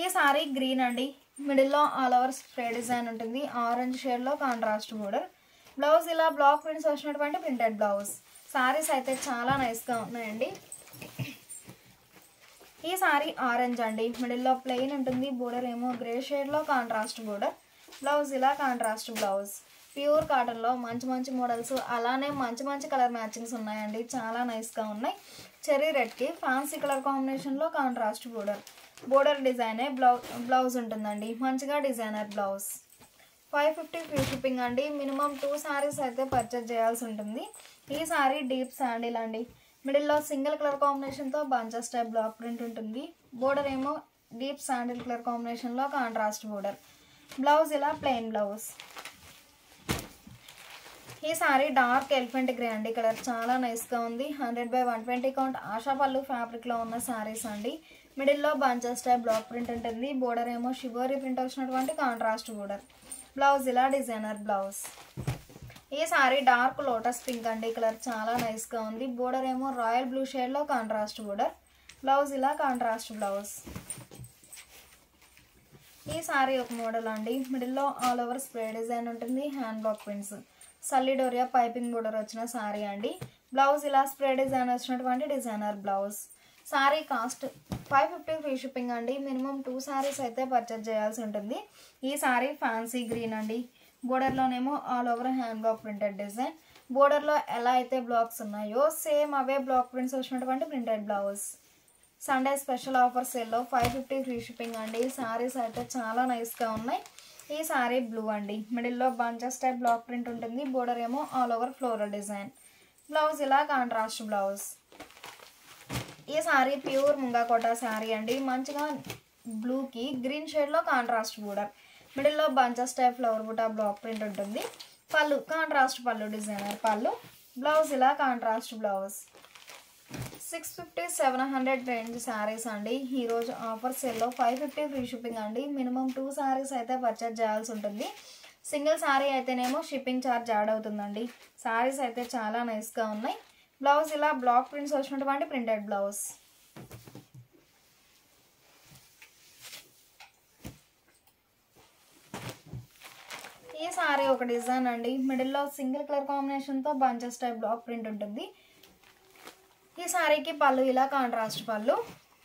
ఈ సారీ గ్రీన్ అండి. మిడిల్లో ఆల్ ఓవర్ స్ప్రే డిజైన్ ఉంటుంది. ఆరెంజ్ షేడ్లో కాంట్రాస్ట్ బోర్డర్. బ్లౌజ్ ఇలా బ్లాక్ ప్రింట్స్ వచ్చినటువంటి ప్రింటెడ్ బ్లౌజ్. సారీస్ అయితే చాలా నైస్గా ఉన్నాయండి. ఈ సారీ ఆరెంజ్ అండి. మిడిల్లో ప్లెయిన్ ఉంటుంది. బోర్డర్ ఏమో గ్రే షేడ్లో కాంట్రాస్ట్ బోర్డర్. బ్లౌజ్ ఇలా కాంట్రాస్ట్ బ్లౌజ్. ప్యూర్ కాటన్లో మంచి మంచి మోడల్స్ అలానే మంచి మంచి కలర్ మ్యాచింగ్స్ ఉన్నాయండి. చాలా నైస్గా ఉన్నాయి. చెర్రీ రెడ్కి ఫ్యాన్సీ కలర్ కాంబినేషన్లో కాంట్రాస్ట్ బోర్డర్. బోర్డర్ డిజైనే బ్లౌజ్ ఉంటుందండి. మంచిగా డిజైనర్ బ్లౌజ్. 550 ఫ్రీ షిప్పింగ్ అండి. మినిమం 2 శారీస్ అయితే పర్చేజ్ చేయాల్సి ఉంటుంది. ఈ సారీ డీప్ శాండిల్ అండి. మిడిల్లో సింగిల్ కలర్ కాంబినేషన్తో బంచెస్ టైప్ బ్లాక్ ప్రింట్ ఉంటుంది. బోర్డర్ ఏమో డీప్ శాండిల్ కలర్ కాంబినేషన్లో కాంట్రాస్ట్ బోర్డర్. బ్లౌజ్ ఇలా ప్లెయిన్ బ్లౌజ్. ఈ సారీ డార్క్ ఎలిఫెంట్ గ్రే అండి. కలర్ చాలా నైస్గా ఉంది. 100/120 కౌంట్ ఆశా పళ్ళు ఫ్యాబ్రిక్లో ఉన్న శారీస్ అండి. మిడిల్లో బంచెస్ టైప్ బ్లాక్ ప్రింట్ ఉంటుంది. బోర్డర్ ఏమో షివోరీ ప్రింట్ వచ్చినటువంటి కాంట్రాస్ట్ బోర్డర్. బ్లౌజ్ ఇలా డిజైనర్ బ్లౌజ్. ఈ సారీ డార్క్ లోటస్ పింక్ అండి. కలర్ చాలా నైస్గా ఉంది. బోర్డర్ ఏమో రాయల్ బ్లూ షేడ్లో కాంట్రాస్ట్ బోర్డర్. బ్లౌజ్ ఇలా కాంట్రాస్ట్ బ్లౌజ్. ఈ సారీ ఒక మోడల్ అండి. మిడిల్లో ఆల్ ఓవర్ స్ప్రే డిజైన్ ఉంటుంది. Hand block prints. సల్లిడోరియా పైపింగ్ బోర్డర్ వచ్చిన సారీ అండి. బ్లౌజ్ ఇలా స్ప్రే డిజైన్ వచ్చినటువంటి designer blouse. Sari cost 550 free shipping అండి. మినిమం 2 శారీస్ అయితే పర్చేజ్ చేయాల్సి ఉంటుంది. ఈ సారీ ఫ్యాన్సీ గ్రీన్ అండి. బోర్డర్లోనేమో all over hand block printed design. బోర్డర్లో ఎలా అయితే బ్లాక్స్ ఉన్నాయో సేమ్ అవే బ్లాక్ ప్రింట్స్ వచ్చినటువంటి printed blouse. Sunday special offer సేల్లో 550 ఫ్రీ షిప్పింగ్ అండి. సారీస్ అయితే చాలా నైస్గా ఉన్నాయి. ఈ సారీ బ్లూ అండి. మిడిల్లో బంచెస్ టైప్ బ్లాక్ ప్రింట్ ఉంటుంది. బోర్డర్ ఏమో all over floral design. Blouse ఇలా కాంట్రాస్ట్ బ్లౌజ్. ఈ సారీ ప్యూర్ ముంగా కోటా సారీ అండి. మంచిగా బ్లూకి గ్రీన్ షేడ్లో కాంట్రాస్ట్ బోర్డర్, మిడిల్లో bunches type flower buta block print ఉంటుంది. పళ్ళు కాంట్రాస్ట్ పళ్ళు డిజైనర్ పళ్ళు. బ్లౌజ్ ఇలా కాంట్రాస్ట్ బ్లౌజ్. 650-700 రేంజ్ శారీస్ అండి. ఈరోజు ఆఫర్ సేల్లో 550 ఫ్రీ షిప్పింగ్ అండి. మినిమం 2 శారీస్ అయితే పర్చేజ్ చేయాల్సి ఉంటుంది. సింగిల్ శారీ అయితేనేమో షిప్పింగ్ ఛార్జ్ యాడ్ అవుతుందండి. శారీస్ అయితే చాలా నైస్గా ఉన్నాయి. బ్లౌజ్ ఇలా బ్లాక్ ప్రింట్స్ వచ్చినటువంటి ప్రింటెడ్ బ్లౌజ్. ఈ సారీ ఒక డిజైన్ అండి. మిడిల్లో సింగిల్ కలర్ కాంబినేషన్తో బంచెస్ టైప్ బ్లాక్ ప్రింట్ ఉంటుంది. ఈ సారీకి పళ్ళు ఇలా కాంట్రాస్ట్ పళ్ళు,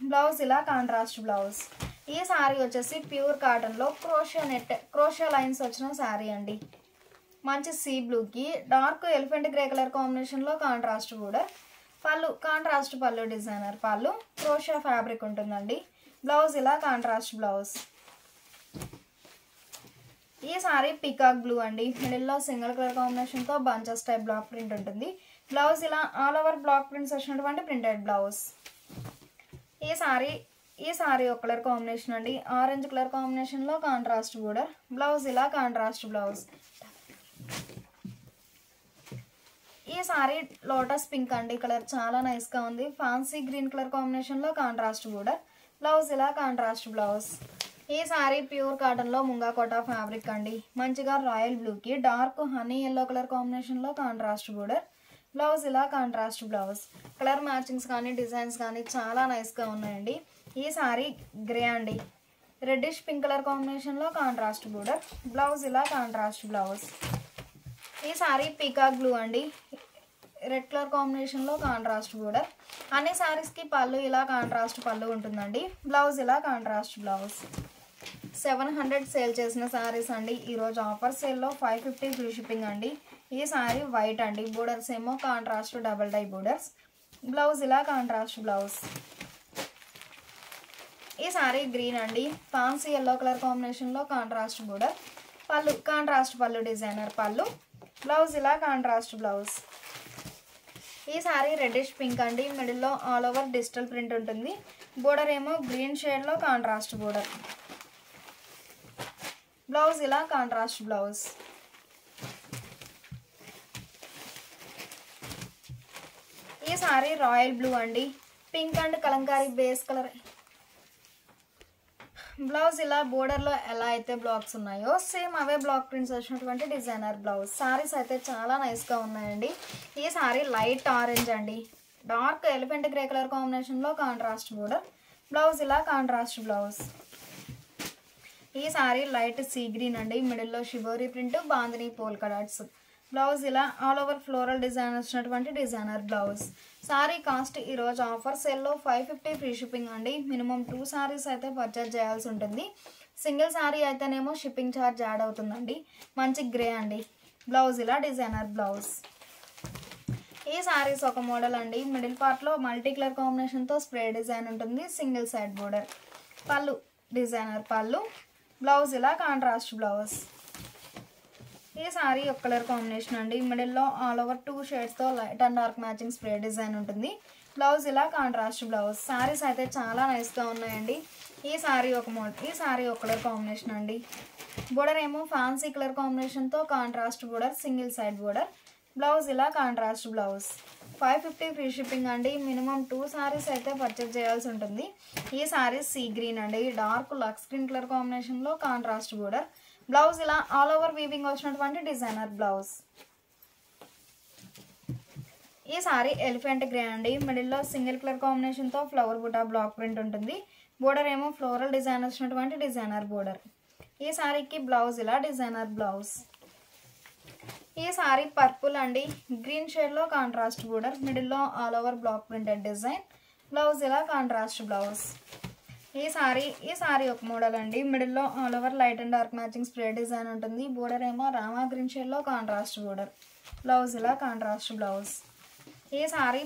బ్లౌజ్ ఇలా కాంట్రాస్ట్ బ్లౌజ్. ఈ సారీ వచ్చేసి ప్యూర్ కాటన్లో క్రోషియా లైన్స్ వచ్చిన సారీ అండి. మంచి సీ బ్లూకి డార్క్ ఎలిఫెంట్ గ్రే కలర్ కాంబినేషన్లో కాంట్రాస్ట్ బోర్డర్. పళ్ళు కాంట్రాస్ట్ పళ్ళు డిజైనర్ పళ్ళు. క్రోషియా ఫ్యాబ్రిక్ ఉంటుందండి. బ్లౌజ్ ఇలా కాంట్రాస్ట్ బ్లౌజ్. ఈ సారీ పికాక్ బ్లూ అండి. మిడిల్లో సింగిల్ కలర్ కాంబినేషన్తో బంచెస్ టైప్ బ్లాక్ ప్రింట్ ఉంటుంది. బ్లౌజ్ ఇలా ఆల్ ఓవర్ బ్లాక్ ప్రింట్స్ వచ్చినటువంటి ప్రింటెడ్ బ్లౌజ్. ఈ సారీ ఒక కలర్ కాంబినేషన్ అండి. ఆరెంజ్ కలర్ కాంబినేషన్లో కాంట్రాస్ట్ బోర్డర్. బ్లౌజ్ ఇలా కాంట్రాస్ట్ బ్లౌజ్. ఈ సారీ లోటస్ పింక్ అండి. కలర్ చాలా నైస్గా ఉంది. ఫ్యాన్సీ గ్రీన్ కలర్ కాంబినేషన్లో కాంట్రాస్ట్ బోర్డర్. బ్లౌజ్ ఇలా కాంట్రాస్ట్ బ్లౌజ్. ఈ సారీ ప్యూర్ కాటన్లో ముంగా కోటా ఫ్యాబ్రిక్ అండి. మంచిగా రాయల్ బ్లూకి డార్క్ హనీ ఎల్లో కలర్ కాంబినేషన్లో కాంట్రాస్ట్ బోర్డర్. బ్లౌజ్ ఇలా కాంట్రాస్ట్ బ్లౌజ్. కలర్ మ్యాచింగ్స్ కానీ డిజైన్స్ కానీ చాలా నైస్గా ఉన్నాయండి. ఈ సారీ గ్రే అండి. రెడ్డిష్ పింక్ కలర్ కాంబినేషన్లో కాంట్రాస్ట్ బోర్డర్. బ్లౌజ్ ఇలా కాంట్రాస్ట్ బ్లౌజ్. ఈ సారీ పీకాక్ బ్లూ అండి. రెడ్ కలర్ కాంబినేషన్లో కాంట్రాస్ట్ బోర్డర్. అన్ని సారీస్కి పళ్ళు ఇలా కాంట్రాస్ట్ పళ్ళు ఉంటుందండి. బ్లౌజ్ ఇలా కాంట్రాస్ట్ బ్లౌజ్. 700 సేల్ చేసిన సారీస్ అండి. ఈరోజు ఆఫర్ సేల్లో 550 ఫ్రీ షిప్పింగ్ అండి. ఈ సారీ వైట్ అండి. బోర్డర్స్ ఏమో contrast double dye borders. Blouse ఇలా కాంట్రాస్ట్ బ్లౌజ్. ఈ సారీ గ్రీన్ అండి. ఫ్యాన్సీ ఎల్లో కలర్ కాంబినేషన్లో కాంట్రాస్ట్ బోర్డర్. పళ్ళు కాంట్రాస్ట్ పళ్ళు డిజైనర్ పళ్ళు. బ్లౌజ్ ఇలా కాంట్రాస్ట్ బ్లౌజ్. ఈ సారీ రెడ్డిష్ పింక్ అండి. మిడిల్లో ఆల్ ఓవర్ డిజిటల్ ప్రింట్ ఉంటుంది. బోర్డర్ ఏమో గ్రీన్ షేడ్లో కాంట్రాస్ట్ బోర్డర్. బ్లౌజ్ ఇలా కాంట్రాస్ట్ బ్లౌజ్. ఈ సారీ రాయల్ బ్లూ అండి. Pink and Kalamkari base colour. Blouse ఇలా బోర్డర్లో ఎలా అయితే బ్లాక్స్ ఉన్నాయో సేమ్ అవే బ్లాక్ ప్రింట్స్ వచ్చినటువంటి డిజైనర్ బ్లౌజ్. సారీస్ అయితే చాలా నైస్గా ఉన్నాయండి. ఈ సారీ లైట్ ఆరెంజ్ అండి. డార్క్ ఎలిఫెంట్ గ్రే కలర్ కాంబినేషన్లో కాంట్రాస్ట్ బోర్డర్. బ్లౌజ్ ఇలా కాంట్రాస్ట్ బ్లౌజ్. ఈ సారీ లైట్ సీ గ్రీన్ అండి. మిడిల్లో shibori print bandhani polka dots. Blouse ఇలా ఆల్ ఓవర్ ఫ్లోరల్ డిజైన్ వచ్చినటువంటి డిజైనర్ బ్లౌజ్. సారీ కాస్ట్ ఈరోజు ఆఫర్ సేల్లో 550 ఫ్రీ షిప్పింగ్ అండి. మినిమం 2 సారీస్ అయితే పర్చేజ్ చేయాల్సి ఉంటుంది. సింగిల్ సారీ అయితేనేమో షిప్పింగ్ ఛార్జ్ యాడ్ అవుతుందండి. మంచి గ్రే అండి. బ్లౌజ్ ఇలా డిజైనర్ బ్లౌజ్. ఈ సారీస్ ఒక మోడల్ అండి. మిడిల్ పార్ట్లో మల్టీ కలర్ కాంబినేషన్తో స్ప్రే డిజైన్ ఉంటుంది. Single side border. Pallu designer పళ్ళు. బ్లౌజ్ ఇలా కాంట్రాస్ట్ బ్లౌజ్. ఈ సారీ ఒక కలర్ కాంబినేషన్ అండి. మిడిల్లో ఆల్ ఓవర్ 2 షేడ్స్తో light and dark matching spray design ఉంటుంది. బ్లౌజ్ ఇలా కాంట్రాస్ట్ బ్లౌజ్. సారీస్ అయితే చాలా నైస్గా ఉన్నాయండి. ఈ సారీ ఒక కలర్ కాంబినేషన్ అండి. బోర్డర్ ఏమో ఫ్యాన్సీ కలర్ కాంబినేషన్తో contrast border. Single side border. Blouse ఇలా కాంట్రాస్ట్ బ్లౌజ్. 550 ఫ్రీ షిప్పింగ్ అండి. మినిమం 2 సారీస్ అయితే పర్చేజ్ చేయాల్సి ఉంటుంది. ఈ సారీ సీ గ్రీన్ అండి. డార్క్ లక్స్ గ్రీన్ కలర్ కాంబినేషన్లో కాంట్రాస్ట్ బోర్డర్. బ్లౌజ్ ఇలా ఆల్ ఓవర్ వీవింగ్ వచ్చినటువంటి డిజైనర్ బ్లౌజ్. ఈ సారీ ఎలిఫెంట్ గ్రే అండి. మిడిల్లో సింగిల్ కలర్ కాంబినేషన్తో ఫ్లవర్ బుటా బ్లాక్ ప్రింట్ ఉంటుంది. బోర్డర్ ఏమో ఫ్లోరల్ డిజైన్ వచ్చినటువంటి డిజైనర్ బోర్డర్. ఈ సారీకి బ్లౌజ్ ఇలా డిజైనర్ బ్లౌజ్. ఈ సారీ పర్పుల్ అండి. గ్రీన్ షేడ్లో కాంట్రాస్ట్ బోర్డర్. మిడిల్లో all over black printed design. Blouse ఇలా కాంట్రాస్ట్ బ్లౌజ్. ఈ సారీ ఒక మోడల్ అండి. మిడిల్లో all over light and dark matching spray design ఉంటుంది. బోర్డర్ ఏమో రామా గ్రీన్ షేడ్లో కాంట్రాస్ట్ బోర్డర్. బ్లౌజ్ ఇలా కాంట్రాస్ట్ బ్లౌజ్. ఈ సారీ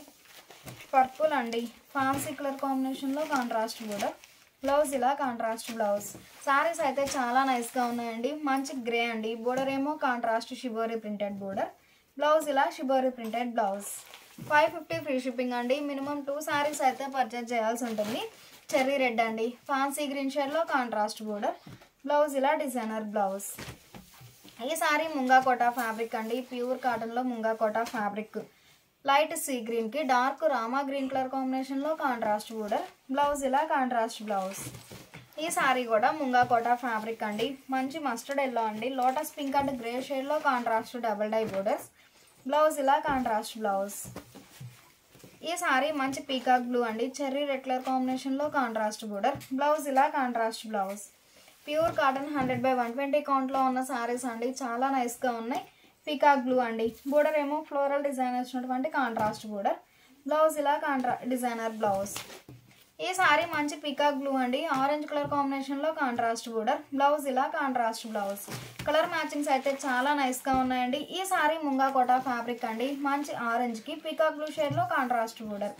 పర్పుల్ అండి. ఫ్యాన్సీ కలర్ కాంబినేషన్లో కాంట్రాస్ట్ బోర్డర్. బ్లౌజ్ ఇలా కాంట్రాస్ట్ బ్లౌజ్. సారీస్ అయితే చాలా నైస్గా ఉన్నాయండి. మంచి గ్రే అండి. బోర్డర్ ఏమో contrast shibori printed border. Blouse ఇలా shibori printed blouse. 550 free shipping అండి. మినిమం 2 సారీస్ అయితే పర్చేజ్ చేయాల్సి ఉంటుంది. చెర్రీ రెడ్ అండి, ఫ్యాన్సీ గ్రీన్ షేడ్లో కాంట్రాస్ట్ బోర్డర్. బ్లౌజ్ ఇలా డిజైనర్ బ్లౌజ్. ఈ సారీ ముంగా కోటా ఫ్యాబ్రిక్ అండి, ప్యూర్ కాటన్లో munga kota fabric. Light sea గ్రీన్కి డార్క్ రామా గ్రీన్ కలర్ కాంబినేషన్లో కాంట్రాస్ట్ బోర్డర్. బ్లౌజ్ ఇలా కాంట్రాస్ట్ బ్లౌజ్. ఈ సారీ కూడా ముంగా కోటా ఫ్యాబ్రిక్ అండి, మంచి మస్టర్డ్ ఎల్లో అండి, లోటస్ పింక్ అండ్ గ్రే షేడ్లో contrast double dye borders. Blouse ఇలా కాంట్రాస్ట్ బ్లౌజ్. ఈ సారీ మంచి పీకాక్ బ్లూ అండి, చెర్రీ రెడ్ కలర్ కాంబినేషన్లో కాంట్రాస్ట్ బోర్డర్. బ్లౌజ్ ఇలా కాంట్రాస్ట్ బ్లౌజ్. ప్యూర్ కాటన్ 100/120 కౌంట్లో ఉన్న సారీస్ అండి, చాలా నైస్గా ఉన్నాయి. పీకాక్ బ్లూ అండి, బోర్డర్ ఏమో ఫ్లోరల్ డిజైన్ వచ్చినటువంటి కాంట్రాస్ట్ బోర్డర్. బ్లౌజ్ ఇలా డిజైనర్ బ్లౌజ్. ఈ సారీ మంచి పీకాక్ బ్లూ అండి, ఆరెంజ్ కలర్ కాంబినేషన్లో కాంట్రాస్ట్ బోర్డర్. బ్లౌజ్ ఇలా కాంట్రాస్ట్ బ్లౌజ్. కలర్ మ్యాచింగ్స్ అయితే చాలా నైస్గా ఉన్నాయండి. ఈ సారీ ముంగా కోటా ఫ్యాబ్రిక్ అండి, మంచి ఆరెంజ్కి పీకాక్ బ్లూ షేడ్లో కాంట్రాస్ట్ బోర్డర్.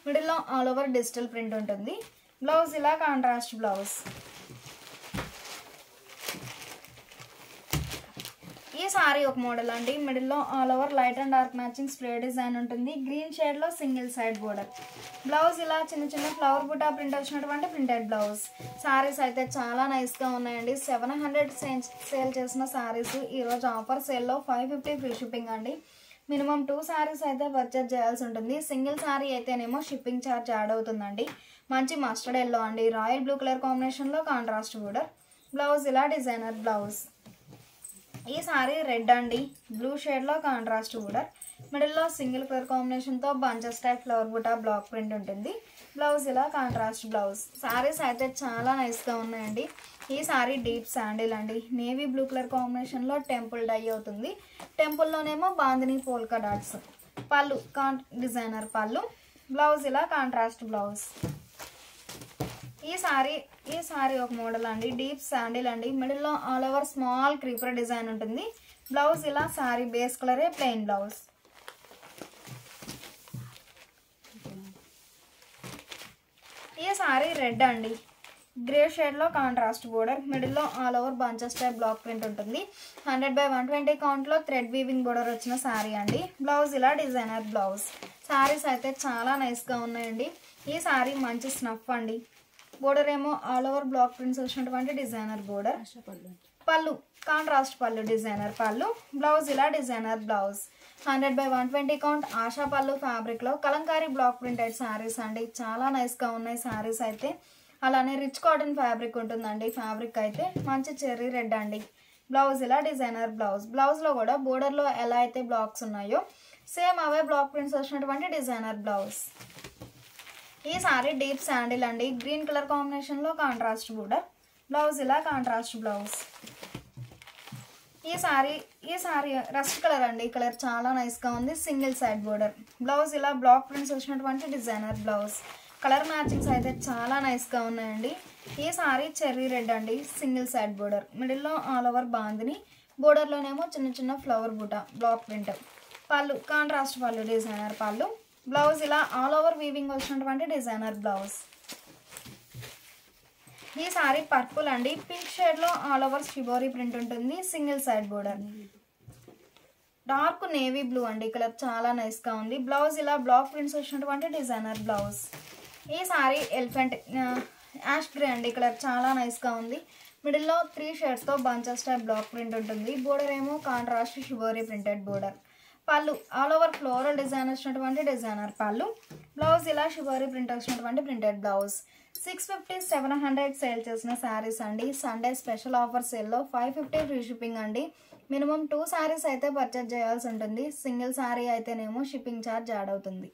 మిడిల్లో ఆల్ ఓవర్ డిజిటల్ ప్రింట్ ఉంటుంది. బ్లౌజ్ ఇలా కాంట్రాస్ట్ బ్లౌజ్. ఈ సారీ ఒక మోడల్ అండి, మిడిల్లో all over light and dark matching spray design ఉంటుంది. గ్రీన్ షేడ్లో సింగిల్ సైడ్ బోర్డర్. బ్లౌజ్ ఇలా చిన్న చిన్న ఫ్లవర్ బుటా ప్రింట్ వచ్చినటువంటి ప్రింటెడ్ బ్లౌజ్. సారీస్ అయితే చాలా నైస్గా ఉన్నాయండి. 700 సేల్ చేసిన సారీస్ ఈరోజు ఆఫర్ సేల్లో 550 ఫ్రీ షిప్పింగ్ అండి. మినిమం 2 సారీస్ అయితే పర్చేజ్ చేయాల్సి ఉంటుంది. సింగిల్ సారీ అయితేనేమో షిప్పింగ్ ఛార్జ్ యాడ్ అవుతుందండి. మంచి మస్టర్డ్ ఎల్లో అండి, రాయల్ బ్లూ కలర్ కాంబినేషన్లో కాంట్రాస్ట్ బోర్డర్. బ్లౌజ్ ఇలా డిజైనర్ బ్లౌజ్. ఈ సారీ రెడ్ అండి, బ్లూ షేడ్లో కాంట్రాస్ట్ బోర్డర్. మిడిల్లో సింగిల్ కలర్ కాంబినేషన్తో bunches type flower buta block print ఉంటుంది. బ్లౌజ్ ఇలా కాంట్రాస్ట్ బ్లౌజ్. సారీస్ అయితే చాలా నైస్గా ఉన్నాయండి. ఈ సారీ డీప్ శాండిల్ అండి, నేవీ బ్లూ కలర్ కాంబినేషన్లో టెంపుల్ డై అవుతుంది. టెంపుల్లోనేమో bandhani polka dots. Pallu designer పళ్ళు. బ్లౌజ్ ఇలా కాంట్రాస్ట్ బ్లౌజ్. ఈ సారీ ఒక మోడల్ అండి, డీప్ శాండిల్ అండి, మిడిల్లో all over small creeper design ఉంటుంది. బ్లౌజ్ ఇలా సారీ బేస్ కలరే ప్లెయిన్ బ్లౌజ్. ఈ సారీ రెడ్ అండి, గ్రే షేడ్లో కాంట్రాస్ట్ బోర్డర్. మిడిల్లో all over bunches type block print ఉంటుంది. 100/120 కౌంట్లో థ్రెడ్ వీవింగ్ బోర్డర్ వచ్చిన సారీ అండి. బ్లౌజ్ ఇలా డిజైనర్ బ్లౌజ్. సారీస్ అయితే చాలా నైస్గా ఉన్నాయండి. ఈ సారీ మంచి స్నఫ్ అండి, బోర్డర్ ఏమో ఆల్ ఓవర్ బ్లాక్ ప్రింట్స్ వచ్చినటువంటి డిజైనర్ బోర్డర్. పళ్ళు కాంట్రాస్ట్ పళ్ళు డిజైనర్ పళ్ళు. బ్లౌజ్ ఇలా డిజైనర్ బ్లౌజ్. 100/120 కౌంట్ ఆశా పళ్ళు ఫ్యాబ్రిక్లో కలంకారీ బ్లాక్ ప్రింటెడ్ సారీస్ అండి, చాలా నైస్గా ఉన్నాయి సారీస్ అయితే. అలానే రిచ్ కాటన్ ఫ్యాబ్రిక్ ఉంటుందండి. ఫ్యాబ్రిక్ అయితే మంచి చెర్రీ రెడ్ అండి. బ్లౌజ్ ఇలా డిజైనర్ బ్లౌజ్. బ్లౌజ్లో కూడా బోర్డర్లో ఎలా అయితే బ్లాక్స్ ఉన్నాయో సేమ్ అవే బ్లాక్ ప్రింట్స్ వచ్చినటువంటి డిజైనర్ బ్లౌజ్. ఈ సారీ డీప్ శాండిల్ అండి, గ్రీన్ కలర్ కాంబినేషన్లో కాంట్రాస్ట్ బోర్డర్. బ్లౌజ్ ఇలా కాంట్రాస్ట్ బ్లౌజ్. ఈ సారీ రస్ట్ కలర్ అండి, ఈ కలర్ చాలా నైస్గా ఉంది, సింగిల్ సైడ్ బోర్డర్. బ్లౌజ్ ఇలా బ్లాక్ ప్రింట్స్ వచ్చినటువంటి డిజైనర్ బ్లౌజ్. కలర్ మ్యాచింగ్స్ అయితే చాలా నైస్గా ఉన్నాయండి. ఈ సారీ చెర్రీ రెడ్ అండి, సింగిల్ సైడ్ బోర్డర్. మిడిల్లో ఆల్ ఓవర్ బాందిని, బోర్డర్లోనేమో చిన్న చిన్న ఫ్లవర్ బూటా బ్లాక్ ప్రింట్. పళ్ళు కాంట్రాస్ట్ పళ్ళు డిజైనర్ పళ్ళు. బ్లౌజ్ ఇలా ఆల్ ఓవర్ వీవింగ్ వచ్చినటువంటి డిజైనర్ బ్లౌజ్. ఈ సారీ పర్పుల్ అండి, పింక్ షేడ్లో ఆల్ ఓవర్ షిబోరి ప్రింట్ ఉంటుంది. Single side border. Dark navy blue అండి, కలర్ చాలా నైస్గా ఉంది. బ్లౌజ్ ఇలా బ్లాక్ ప్రింట్స్ వచ్చినటువంటి డిజైనర్ బ్లౌజ్. ఈ సారీ ఎలిఫెంట్ యాష్ గ్రే అండి, కలర్ చాలా నైస్గా ఉంది. మిడిల్లో 3 షేడ్స్తో బంచెస్ టైప్ బ్లాక్ ప్రింట్ ఉంటుంది. బోర్డర్ ఏమో కాంట్రాస్ట్ షిబోరి ప్రింటెడ్ బోర్డర్. పళ్ళు ఆల్ ఓవర్ ఫ్లోరల్ డిజైన్ వచ్చినటువంటి డిజైనర్ పళ్ళు. బ్లౌజ్ ఇలా షిబోరి ప్రింట్ వచ్చినటువంటి ప్రింటెడ్ బ్లౌజ్. 650 700 సేల్ చేసిన శారీస్ అండి. సండే స్పెషల్ ఆఫర్ సేల్లో 550 ఫ్రీ షిప్పింగ్ అండి. మినిమం 2 శారీస్ అయితే పర్చేజ్ చేయాల్సి ఉంటుంది. సింగిల్ శారీ అయితేనేమో షిప్పింగ్ ఛార్జ్ యాడ్ అవుతుంది.